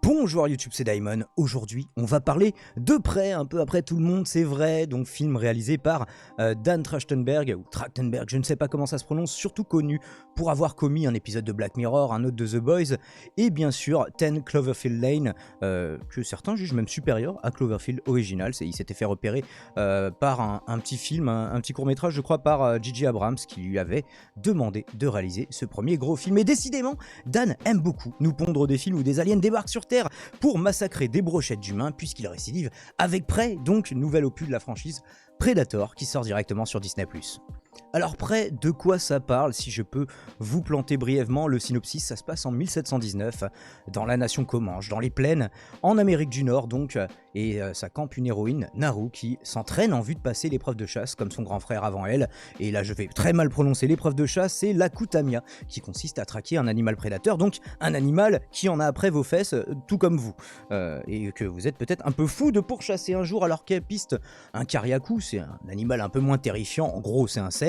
Bonjour YouTube, c'est Daimon. Aujourd'hui, on va parler de près, un peu après tout le monde, c'est vrai. Donc, film réalisé par Dan Trachtenberg, ou Trachtenberg, je ne sais pas comment ça se prononce, surtout connu pour avoir commis un épisode de Black Mirror, un autre de The Boys, et bien sûr 10 Cloverfield Lane, que certains jugent même supérieur à Cloverfield original. Il s'était fait repérer par un petit film, un petit court-métrage, je crois, par J.J. Abrams, qui lui avait demandé de réaliser ce premier gros film. Et décidément, Dan aime beaucoup nous pondre des films où des aliens débarquent sur Terre pour massacrer des brochettes d'humains, puisqu'il récidive avec Prey, donc nouvel opus de la franchise Predator qui sort directement sur Disney+. Alors Prey, de quoi ça parle? Si je peux vous planter brièvement le synopsis, ça se passe en 1719, dans la nation Comanche, dans les plaines, en Amérique du Nord donc, et ça campe une héroïne, Naru, qui s'entraîne en vue de passer l'épreuve de chasse comme son grand frère avant elle, et là je vais très mal prononcer l'épreuve de chasse, c'est l'Akutamia, qui consiste à traquer un animal prédateur, donc un animal qui en a après vos fesses, tout comme vous, et que vous êtes peut-être un peu fou de pourchasser un jour alors qu'elle piste un Kariakou, c'est un animal un peu moins terrifiant, en gros c'est un cerf.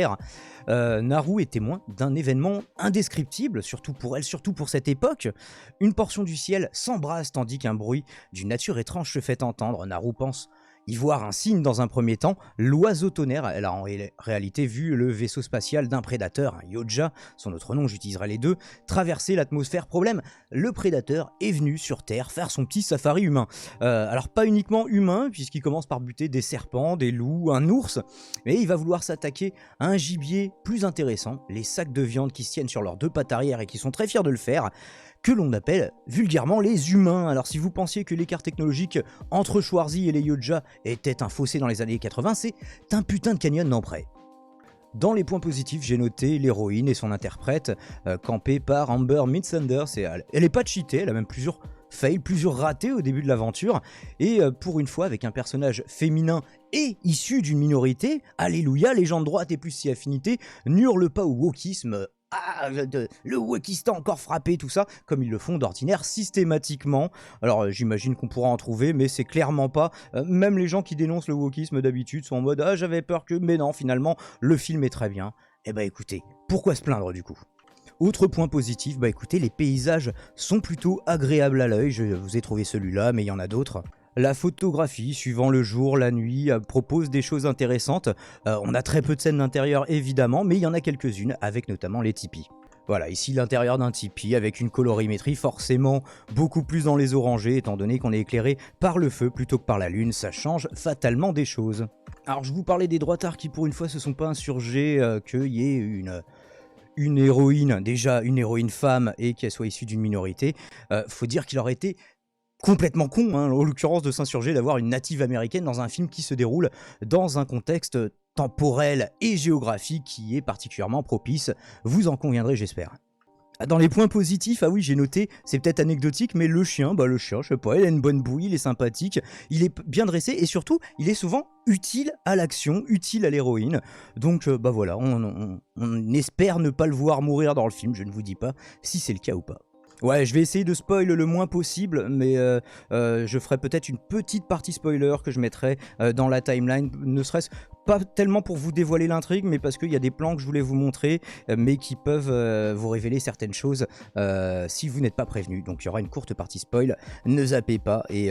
Naru est témoin d'un événement indescriptible, surtout pour elle, surtout pour cette époque. Une portion du ciel s'embrase tandis qu'un bruit d'une nature étrange se fait entendre. Naru pense y voir un signe dans un premier temps, l'oiseau tonnerre. Elle a en réalité vu le vaisseau spatial d'un prédateur, un Yoja, son autre nom, j'utiliserai les deux, traverser l'atmosphère. Problème, le prédateur est venu sur Terre faire son petit safari humain. Alors pas uniquement humain, puisqu'il commence par buter des serpents, des loups, un ours, mais il va vouloir s'attaquer à un gibier plus intéressant, les sacs de viande qui se tiennent sur leurs deux pattes arrière et qui sont très fiers de le faire, que l'on appelle vulgairement les humains. Alors si vous pensiez que l'écart technologique entre Schwarzy et les Yoja était un fossé dans les années 80, c'est un putain de canyon non près. Dans les points positifs, j'ai noté l'héroïne et son interprète, campée par Amber Midthunder. Elle est pas cheatée, elle a même plusieurs fails, plusieurs ratés au début de l'aventure, et pour une fois avec un personnage féminin et issu d'une minorité, alléluia, les gens de droite et plus si affinité, n'hurlent pas au wokisme. Le wokistan encore frappé, tout ça, comme ils le font d'ordinaire systématiquement. Alors j'imagine qu'on pourra en trouver, mais c'est clairement pas. Même les gens qui dénoncent le wokisme d'habitude sont en mode « Ah, j'avais peur que... » Mais non, finalement, le film est très bien. Eh bah écoutez, pourquoi se plaindre du coup ? Autre point positif, bah écoutez, les paysages sont plutôt agréables à l'œil. Je vous ai trouvé celui-là, mais il y en a d'autres. La photographie, suivant le jour, la nuit, propose des choses intéressantes. On a très peu de scènes d'intérieur évidemment, mais il y en a quelques-unes, avec notamment les tipis. Voilà, ici l'intérieur d'un tipi avec une colorimétrie forcément beaucoup plus dans les orangés, étant donné qu'on est éclairé par le feu plutôt que par la lune, ça change fatalement des choses. Alors je vous parlais des droitards qui pour une fois se sont pas insurgés, qu'il y ait une héroïne, déjà une héroïne femme et qu'elle soit issue d'une minorité. Faut dire qu'il aurait été complètement con, hein, en l'occurrence, de s'insurger d'avoir une native américaine dans un film qui se déroule dans un contexte temporel et géographique qui est particulièrement propice. Vous en conviendrez, j'espère. Dans les points positifs, ah oui, j'ai noté, c'est peut-être anecdotique, mais le chien, je sais pas, il a une bonne bouille, il est sympathique, il est bien dressé et surtout, il est souvent utile à l'action, utile à l'héroïne. Donc, voilà, on espère ne pas le voir mourir dans le film, je ne vous dis pas si c'est le cas ou pas. Ouais, je vais essayer de spoil le moins possible, mais je ferai peut-être une petite partie spoiler que je mettrai dans la timeline, ne serait-ce pas tellement pour vous dévoiler l'intrigue, mais parce qu'il y a des plans que je voulais vous montrer, mais qui peuvent vous révéler certaines choses si vous n'êtes pas prévenu. Donc il y aura une courte partie spoil, ne zappez pas, et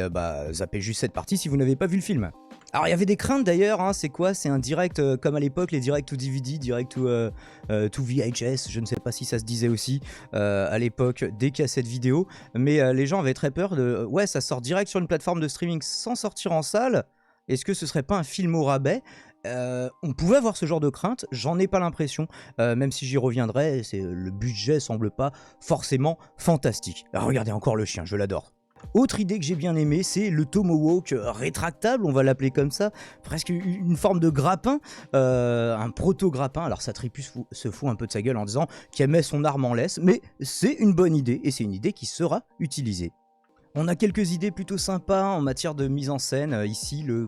zappez juste cette partie si vous n'avez pas vu le film. Alors il y avait des craintes d'ailleurs, hein, c'est quoi? C'est un direct comme à l'époque, les directs to DVD, direct to VHS, je ne sais pas si ça se disait aussi à l'époque des cassettes vidéo, mais les gens avaient très peur de ouais, ça sort direct sur une plateforme de streaming sans sortir en salle, est-ce que ce serait pas un film au rabais? On pouvait avoir ce genre de crainte, j'en ai pas l'impression, même si j'y reviendrai, le budget semble pas forcément fantastique. Alors, regardez encore le chien, je l'adore. Autre idée que j'ai bien aimée, c'est le tomahawk rétractable, on va l'appeler comme ça, presque une forme de grappin, un proto-grappin. Alors Satrius se fout un peu de sa gueule en disant qu'il met son arme en laisse, mais c'est une bonne idée, et c'est une idée qui sera utilisée. On a quelques idées plutôt sympas en matière de mise en scène. Ici, le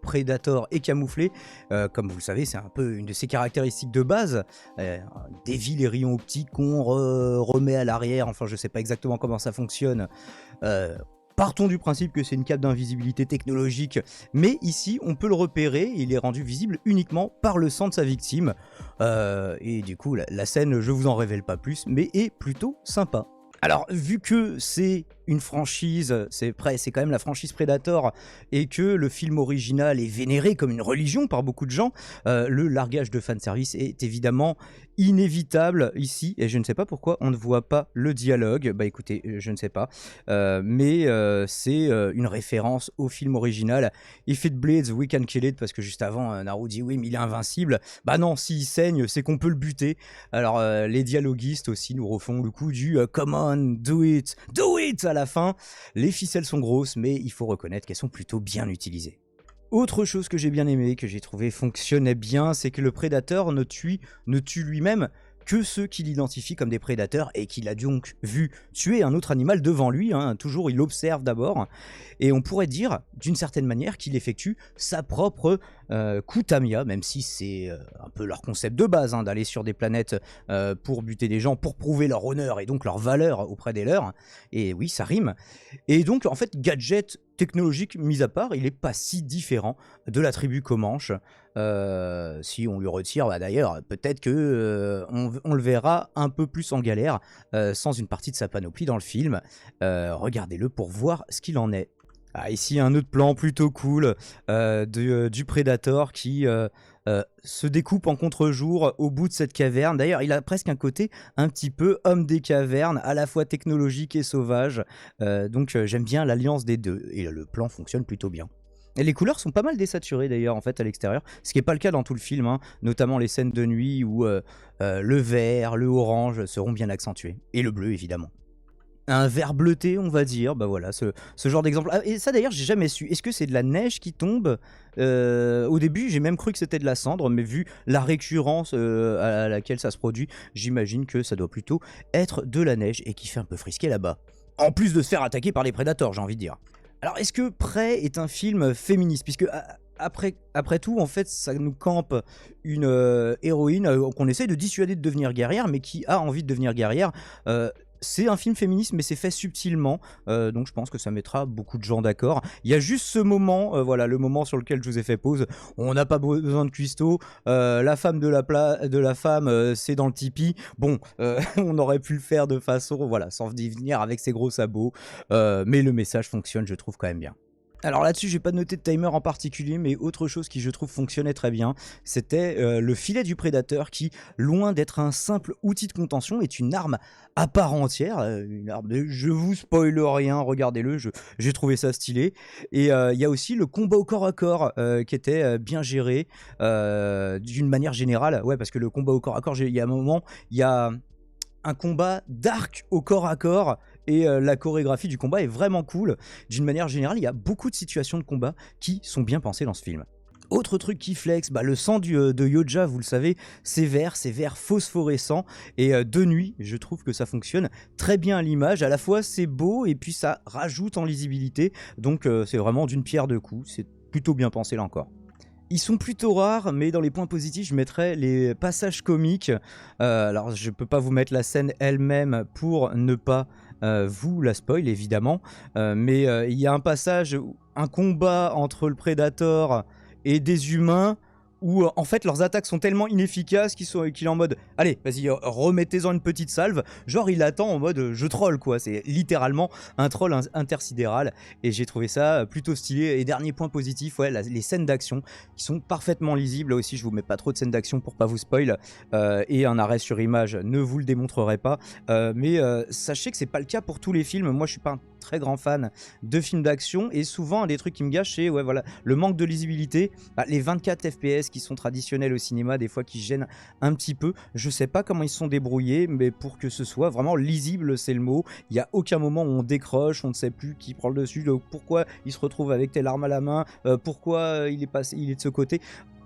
Predator est camouflé. Comme vous le savez, c'est un peu une de ses caractéristiques de base. Dévie les rayons optiques qu'on remet à l'arrière. Enfin, je ne sais pas exactement comment ça fonctionne. Partons du principe que c'est une cape d'invisibilité technologique, mais ici, on peut le repérer. Il est rendu visible uniquement par le sang de sa victime. Et du coup, la scène, je vous en révèle pas plus, mais est plutôt sympa. Alors, vu que c'est une franchise, c'est quand même la franchise Predator, et que le film original est vénéré comme une religion par beaucoup de gens, le largage de fanservice est évidemment inévitable ici, et je ne sais pas pourquoi on ne voit pas le dialogue. Bah écoutez, je ne sais pas, mais c'est une référence au film original. If it bleeds, we can kill it, parce que juste avant, Naru dit oui, mais il est invincible. Bah non, s'il saigne, c'est qu'on peut le buter. Alors les dialoguistes aussi nous refont le coup du come on, do it à la fin. Les ficelles sont grosses, mais il faut reconnaître qu'elles sont plutôt bien utilisées. Autre chose que j'ai bien aimé, que j'ai trouvé fonctionnait bien, c'est que le prédateur ne tue lui-même que ceux qu'il identifie comme des prédateurs et qu'il a donc vu tuer un autre animal devant lui, hein. Toujours il observe d'abord, et on pourrait dire d'une certaine manière qu'il effectue sa propre Kutamia, même si c'est un peu leur concept de base, hein, d'aller sur des planètes pour buter des gens, pour prouver leur honneur et donc leur valeur auprès des leurs, et oui ça rime, et donc en fait gadget technologique mis à part, il est pas si différent de la tribu Comanche. Si on lui retire, bah d'ailleurs, peut-être que on le verra un peu plus en galère sans une partie de sa panoplie dans le film. Regardez-le pour voir ce qu'il en est. Ah, ici, un autre plan plutôt cool du Predator qui se découpe en contre-jour au bout de cette caverne. D'ailleurs, il a presque un côté un petit peu homme des cavernes, à la fois technologique et sauvage. Donc j'aime bien l'alliance des deux, et le plan fonctionne plutôt bien. Et les couleurs sont pas mal désaturées d'ailleurs en fait à l'extérieur, ce qui n'est pas le cas dans tout le film, hein, notamment les scènes de nuit où le vert, le orange seront bien accentués, et le bleu évidemment. Un vert bleuté, on va dire, bah voilà, ce genre d'exemple. Ah, et ça d'ailleurs, j'ai jamais su. Est-ce que c'est de la neige qui tombe? Au début, j'ai même cru que c'était de la cendre, mais vu la récurrence à laquelle ça se produit, j'imagine que ça doit plutôt être de la neige et qui fait un peu frisquer là-bas. En plus de se faire attaquer par les prédateurs, j'ai envie de dire. Alors, est-ce que Prey est un film féministe? Puisque après tout, en fait, ça nous campe une héroïne qu'on essaye de dissuader de devenir guerrière, mais qui a envie de devenir guerrière. C'est un film féministe, mais c'est fait subtilement, donc je pense que ça mettra beaucoup de gens d'accord. Il y a juste ce moment, voilà, le moment sur lequel je vous ai fait pause. On n'a pas besoin de cuistot. La femme de la femme, c'est dans le tipi. Bon, on aurait pu le faire de façon, voilà, sans venir avec ses gros sabots, mais le message fonctionne, je trouve quand même bien. Alors là-dessus, j'ai pas noté de timer en particulier, mais autre chose qui je trouve fonctionnait très bien, c'était le filet du prédateur qui, loin d'être un simple outil de contention, est une arme à part entière, une arme je vous spoil rien, regardez-le, j'ai trouvé ça stylé. Et il y a aussi le combat au corps à corps qui était bien géré d'une manière générale, ouais, parce que le combat au corps à corps, il y a un moment, il y a un combat d'arc au corps à corps, et la chorégraphie du combat est vraiment cool. D'une manière générale, il y a beaucoup de situations de combat qui sont bien pensées dans ce film. Autre truc qui flex, bah le sang de Yoja, vous le savez, c'est vert phosphorescent, et de nuit, je trouve que ça fonctionne très bien à l'image. À la fois c'est beau et puis ça rajoute en lisibilité, donc c'est vraiment d'une pierre deux coups, c'est plutôt bien pensé là encore. Ils sont plutôt rares, mais dans les points positifs, je mettrais les passages comiques. Alors, je peux pas vous mettre la scène elle-même pour ne pas vous la spoil, évidemment. Mais il y a un passage, un combat entre le Predator et des humains, où en fait leurs attaques sont tellement inefficaces qu'il est en mode allez, vas-y, remettez-en une petite salve. Genre il attend en mode je troll quoi, c'est littéralement un troll intersidéral, et j'ai trouvé ça plutôt stylé. Et dernier point positif, ouais, les scènes d'action qui sont parfaitement lisibles. Là aussi, je vous mets pas trop de scènes d'action pour pas vous spoil, et un arrêt sur image ne vous le démontrerai pas, mais sachez que c'est pas le cas pour tous les films. Moi je suis pas un très grand fan de films d'action, et souvent un des trucs qui me gâche, c'est ouais, voilà, le manque de lisibilité, les 24 fps qui sont traditionnels au cinéma, des fois qui gênent un petit peu. Je sais pas comment ils se sont débrouillés, mais pour que ce soit vraiment lisible, c'est le mot. Il y a aucun moment où on décroche, on ne sait plus qui prend le dessus, pourquoi il se retrouve avec telle arme à la main, pourquoi il est de ce côté.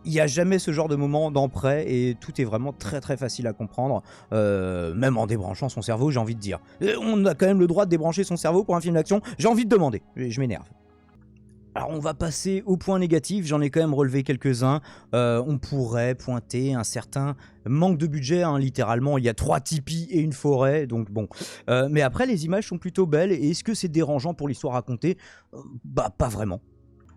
Il n'y a jamais ce genre de moment dans Prey, et tout est vraiment très très facile à comprendre, même en débranchant son cerveau, j'ai envie de dire. On a quand même le droit de débrancher son cerveau pour un film d'action, j'ai envie de demander, je m'énerve. Alors on va passer aux points négatifs, j'en ai quand même relevé quelques-uns. On pourrait pointer un certain manque de budget, hein, littéralement il y a 3 tipis et une forêt, donc bon. Mais après les images sont plutôt belles, et est-ce que c'est dérangeant pour l'histoire racontée? Bah pas vraiment.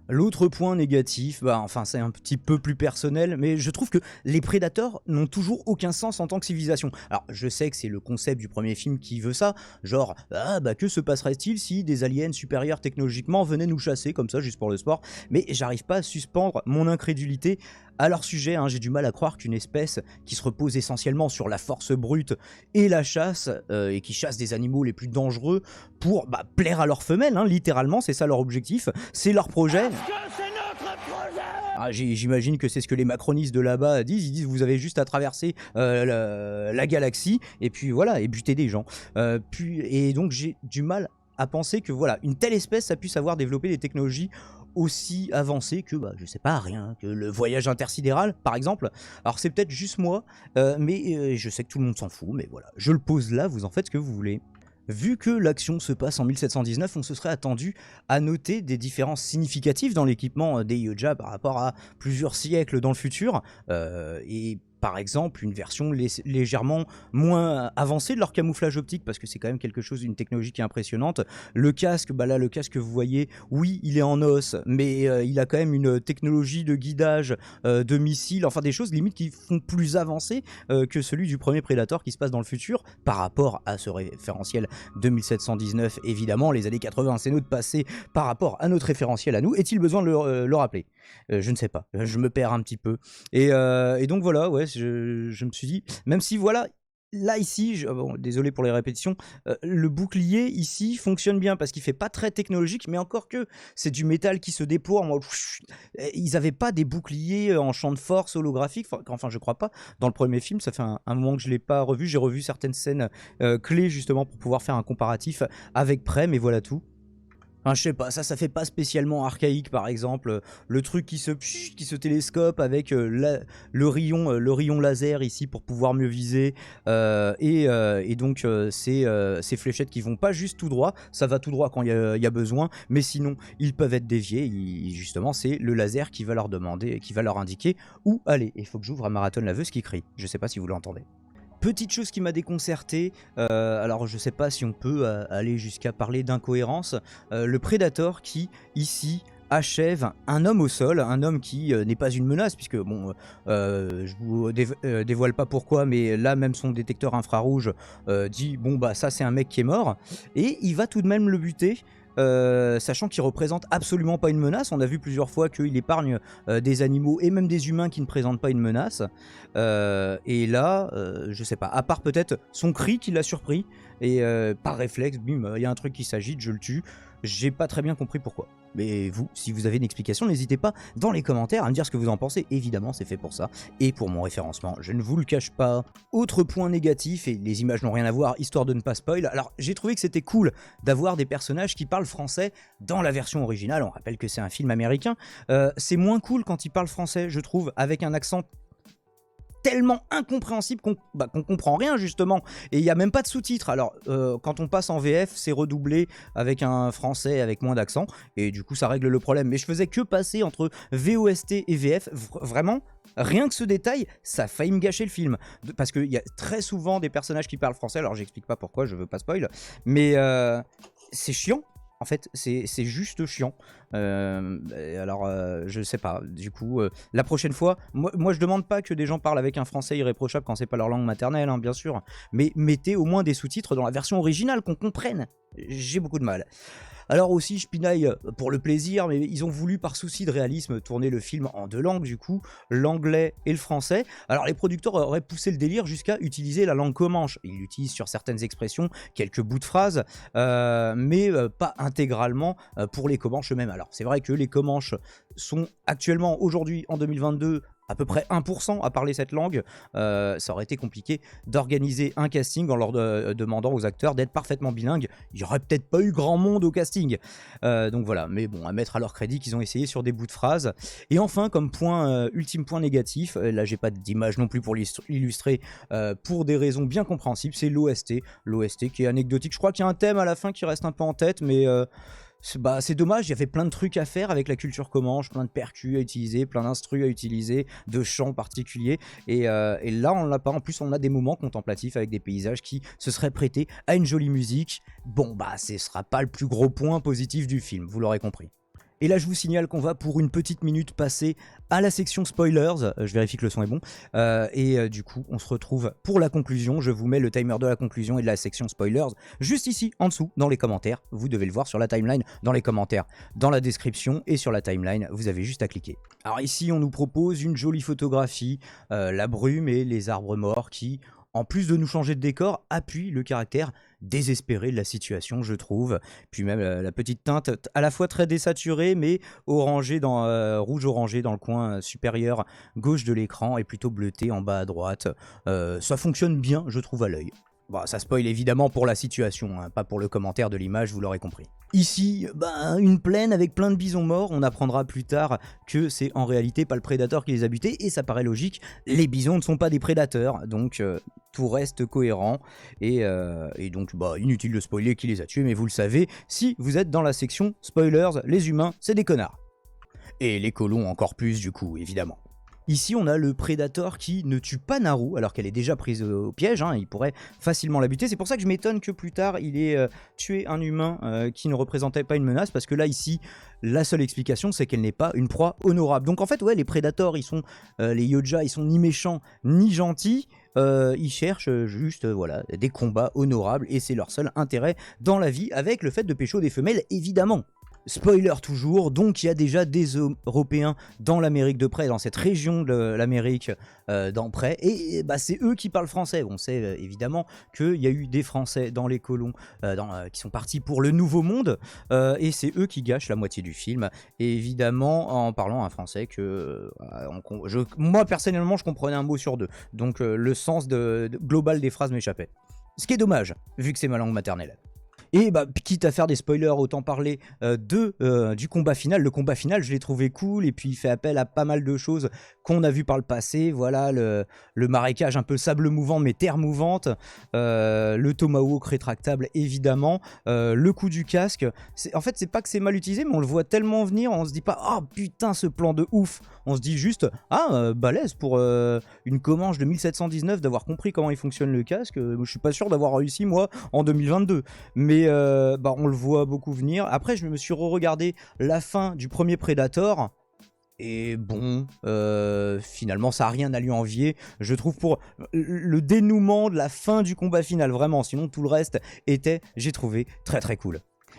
L'autre point négatif, bah enfin c'est un petit peu plus personnel, mais je trouve que les prédateurs n'ont toujours aucun sens en tant que civilisation. Alors je sais que c'est le concept du premier film qui veut ça, genre ah bah que se passerait-il si des aliens supérieurs technologiquement venaient nous chasser comme ça juste pour le sport, mais j'arrive pas à suspendre mon incrédulité à leur sujet, hein. J'ai du mal à croire qu'une espèce qui se repose essentiellement sur la force brute et la chasse, et qui chasse des animaux les plus dangereux pour plaire à leurs femelles, hein, littéralement, c'est ça leur objectif, c'est leur projet. Ah, j'imagine que c'est ce que les macronistes de là-bas disent. Ils disent vous avez juste à traverser la galaxie et puis voilà, et buter des gens. Et donc j'ai du mal à penser que voilà, une telle espèce ça puisse avoir développé des technologies aussi avancées que, je sais pas, rien, que le voyage intersidéral, par exemple. Alors c'est peut-être juste moi, mais je sais que tout le monde s'en fout, mais voilà, je le pose là, vous en faites ce que vous voulez. Vu que l'action se passe en 1719, on se serait attendu à noter des différences significatives dans l'équipement des Yoja par rapport à plusieurs siècles dans le futur, et par exemple une version légèrement moins avancée de leur camouflage optique, parce que c'est quand même quelque chose, une technologie qui est impressionnante. Le casque, là le casque que vous voyez, oui il est en os, mais il a quand même une technologie de guidage de missiles, enfin des choses limite qui font plus avancé que celui du premier Predator qui se passe dans le futur par rapport à ce référentiel 2719. Évidemment les années 80 c'est notre passé par rapport à notre référentiel à nous, est-il besoin de le rappeler? Je ne sais pas, je me perds un petit peu et donc voilà, ouais, je me suis dit, même si voilà, là ici, bon, désolé pour les répétitions, le bouclier ici fonctionne bien parce qu'il fait pas très technologique, mais encore que c'est du métal qui se déploie en mode... Ils avaient pas des boucliers en champ de force holographique, enfin je crois pas. Dans le premier film, ça fait un moment que je l'ai pas revu, j'ai revu certaines scènes clés justement pour pouvoir faire un comparatif avec près, mais voilà tout. Enfin, je sais pas, ça fait pas spécialement archaïque par exemple, le truc qui se télescope avec le rayon laser ici pour pouvoir mieux viser, et donc ces fléchettes qui vont pas juste tout droit, ça va tout droit quand il y a besoin, mais sinon ils peuvent être déviés, justement c'est le laser qui va leur demander, qui va leur indiquer où aller. Il faut que j'ouvre à Marathon Laveuse qui crie, je sais pas si vous l'entendez. Petite chose qui m'a déconcerté, alors je sais pas si on peut aller jusqu'à parler d'incohérence, le Predator qui, ici, achève un homme au sol, un homme qui n'est pas une menace, puisque bon, je vous dévoile pas pourquoi, mais là même son détecteur infrarouge dit bon ça c'est un mec qui est mort, et il va tout de même le buter. Sachant qu'il représente absolument pas une menace. On a vu plusieurs fois qu'il épargne des animaux et même des humains qui ne présentent pas une menace. Et là, je sais pas, à part peut-être son cri qui l'a surpris, et par réflexe, bim, il y a un truc qui s'agite, je le tue. J'ai pas très bien compris pourquoi. Mais vous, si vous avez une explication, n'hésitez pas dans les commentaires à me dire ce que vous en pensez. Évidemment, c'est fait pour ça. Et pour mon référencement, je ne vous le cache pas. Autre point négatif, et les images n'ont rien à voir, histoire de ne pas spoil. Alors, j'ai trouvé que c'était cool d'avoir des personnages qui parlent français dans la version originale. On rappelle que c'est un film américain. C'est moins cool quand ils parlent français, je trouve, avec un accent tellement incompréhensible qu'on comprend rien justement, et il n'y a même pas de sous-titres. Alors quand on passe en VF c'est redoublé avec un français avec moins d'accent, et du coup ça règle le problème, mais je faisais que passer entre VOST et VF, vraiment rien que ce détail ça a failli me gâcher le film, parce qu'il y a très souvent des personnages qui parlent français. Alors j'explique pas pourquoi, je veux pas spoil, mais c'est chiant. En fait, c'est juste chiant. Alors, je sais pas. Du coup, la prochaine fois, moi je demande pas que des gens parlent avec un français irréprochable quand c'est pas leur langue maternelle, hein, bien sûr. Mais mettez au moins des sous-titres dans la version originale, qu'on comprenne. J'ai beaucoup de mal. Alors aussi, je pinaille pour le plaisir, mais ils ont voulu par souci de réalisme tourner le film en deux langues, du coup, l'anglais et le français. Alors les producteurs auraient poussé le délire jusqu'à utiliser la langue comanche. Ils l'utilisent sur certaines expressions, quelques bouts de phrases, mais pas intégralement pour les comanches eux-mêmes. Alors c'est vrai que les comanches sont actuellement, aujourd'hui, en 2022, à peu près 1% à parler cette langue. Ça aurait été compliqué d'organiser un casting en leur demandant aux acteurs d'être parfaitement bilingues. Il n'y aurait peut-être pas eu grand monde au casting. Donc voilà, mais bon, à mettre à leur crédit qu'ils ont essayé sur des bouts de phrases. Et enfin, comme point, ultime point négatif, là j'ai pas d'image non plus pour l'illustrer, pour des raisons bien compréhensibles, c'est l'OST. L'OST qui est anecdotique. Je crois qu'il y a un thème à la fin qui reste un peu en tête, mais... c'est dommage, il y avait plein de trucs à faire avec la culture comanche, plein de percus à utiliser, plein d'instrus à utiliser, de chants particuliers, et là on l'a pas. En plus on a des moments contemplatifs avec des paysages qui se seraient prêtés à une jolie musique. Bon ce sera pas le plus gros point positif du film, vous l'aurez compris. Et là je vous signale qu'on va pour une petite minute passer à la section spoilers, je vérifie que le son est bon, du coup on se retrouve pour la conclusion, je vous mets le timer de la conclusion et de la section spoilers juste ici en dessous dans les commentaires, vous devez le voir sur la timeline, dans les commentaires, dans la description et sur la timeline, vous avez juste à cliquer. Alors ici on nous propose une jolie photographie, la brume et les arbres morts qui, en plus de nous changer de décor, appuie le caractère désespéré de la situation, je trouve. Puis même la petite teinte à la fois très désaturée, mais orangée rouge orangé dans le coin supérieur gauche de l'écran et plutôt bleuté en bas à droite. Ça fonctionne bien, je trouve, à l'œil. Bon, ça spoil évidemment pour la situation, hein, pas pour le commentaire de l'image, vous l'aurez compris. Ici, une plaine avec plein de bisons morts, on apprendra plus tard que c'est en réalité pas le prédateur qui les a butés, et ça paraît logique, les bisons ne sont pas des prédateurs, donc tout reste cohérent, et donc inutile de spoiler qui les a tués, mais vous le savez, si vous êtes dans la section spoilers, les humains, c'est des connards. Et les colons encore plus du coup, évidemment. Ici, on a le Predator qui ne tue pas Naru, alors qu'elle est déjà prise au piège, hein, il pourrait facilement la buter. C'est pour ça que je m'étonne que plus tard, il ait tué un humain qui ne représentait pas une menace, parce que là, ici, la seule explication, c'est qu'elle n'est pas une proie honorable. Donc en fait, ouais, les Predators, ils sont, les Yoja, ils sont ni méchants, ni gentils. Ils cherchent juste des combats honorables, et c'est leur seul intérêt dans la vie, avec le fait de pécho des femelles, évidemment. Spoiler toujours, donc il y a déjà des Européens dans l'Amérique de près, dans cette région de l'Amérique d'en près, et c'est eux qui parlent français. On sait évidemment qu'il y a eu des Français dans les colons qui sont partis pour le Nouveau Monde, et c'est eux qui gâchent la moitié du film, et évidemment en parlant un français que moi personnellement je comprenais un mot sur deux, donc le sens global des phrases m'échappait. Ce qui est dommage, vu que c'est ma langue maternelle. Et quitte à faire des spoilers, autant parler du combat final. Le combat final, je l'ai trouvé cool, et puis il fait appel à pas mal de choses qu'on a vu par le passé. Voilà, le marécage un peu sable mouvant, mais terre mouvante. Le tomahawk rétractable, évidemment. Le coup du casque. En fait, c'est pas que c'est mal utilisé, mais on le voit tellement venir, on se dit pas « Oh putain, ce plan de ouf !» On se dit juste « Ah, balèze pour une Comanche de 1719 d'avoir compris comment il fonctionne le casque. Je suis pas sûr d'avoir réussi, moi, en 2022. » Mais on le voit beaucoup venir. Après, je me suis re-regardé la fin du premier Predator. Et bon, finalement, ça n'a rien à lui envier. Je trouve pour le dénouement de la fin du combat final, vraiment. Sinon, tout le reste était, j'ai trouvé, très très cool.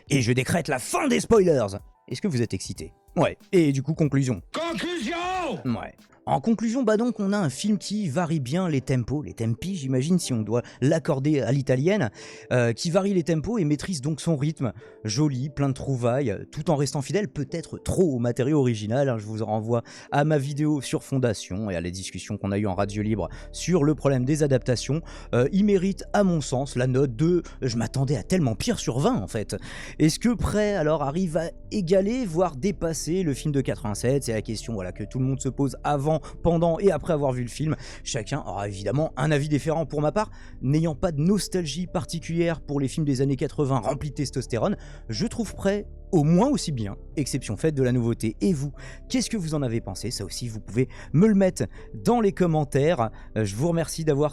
Et je décrète la fin des spoilers. Est-ce que vous êtes excités? Ouais. Et du coup, conclusion. Conclusion! Ouais. En conclusion, donc on a un film qui varie bien les tempos, les tempi j'imagine si on doit l'accorder à l'italienne, qui varie les tempos et maîtrise donc son rythme, joli, plein de trouvailles, tout en restant fidèle peut-être trop au matériau original, hein, je vous renvoie à ma vidéo sur Fondation et à la discussion qu'on a eue en radio libre sur le problème des adaptations, il mérite à mon sens la note de je m'attendais à tellement pire sur 20 en fait. Est-ce que Prey alors arrive à égaler, voire dépasser le film de 87? C'est la question que tout le monde se pose avant, pendant et après avoir vu le film. Chacun aura évidemment un avis différent. Pour ma part, n'ayant pas de nostalgie particulière pour les films des années 80 remplis de testostérone, je trouve Prey au moins aussi bien, exception faite de la nouveauté. Et vous, qu'est-ce que vous en avez pensé? Ça aussi, vous pouvez me le mettre dans les commentaires. Je vous remercie d'avoir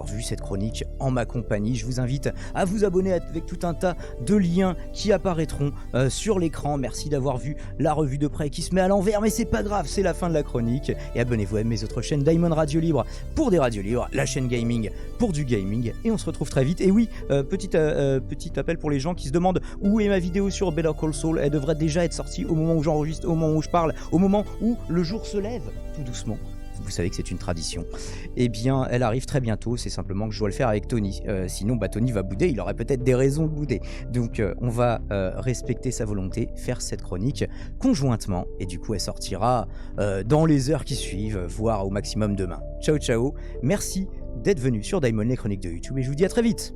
vu cette chronique en ma compagnie. Je vous invite à vous abonner avec tout un tas de liens qui apparaîtront sur l'écran. Merci d'avoir vu la revue de Prey qui se met à l'envers, mais c'est pas grave, c'est la fin de la chronique. Et abonnez-vous à mes autres chaînes, Daimon Radio Libre pour des radios libres, la chaîne Gaming pour du gaming. Et on se retrouve très vite. Et oui, petit appel pour les gens qui se demandent où est ma vidéo sur Better Call Saul. Elle devrait déjà être sortie au moment où j'enregistre, au moment où je parle, au moment où le jour se lève, tout doucement. Vous savez que c'est une tradition. Eh bien, elle arrive très bientôt, c'est simplement que je dois le faire avec Tony. Sinon, Tony va bouder, il aurait peut-être des raisons de bouder. Donc, on va respecter sa volonté, faire cette chronique conjointement, et du coup, elle sortira dans les heures qui suivent, voire au maximum demain. Ciao, ciao, merci d'être venu sur Daimon, les chroniques de YouTube, et je vous dis à très vite.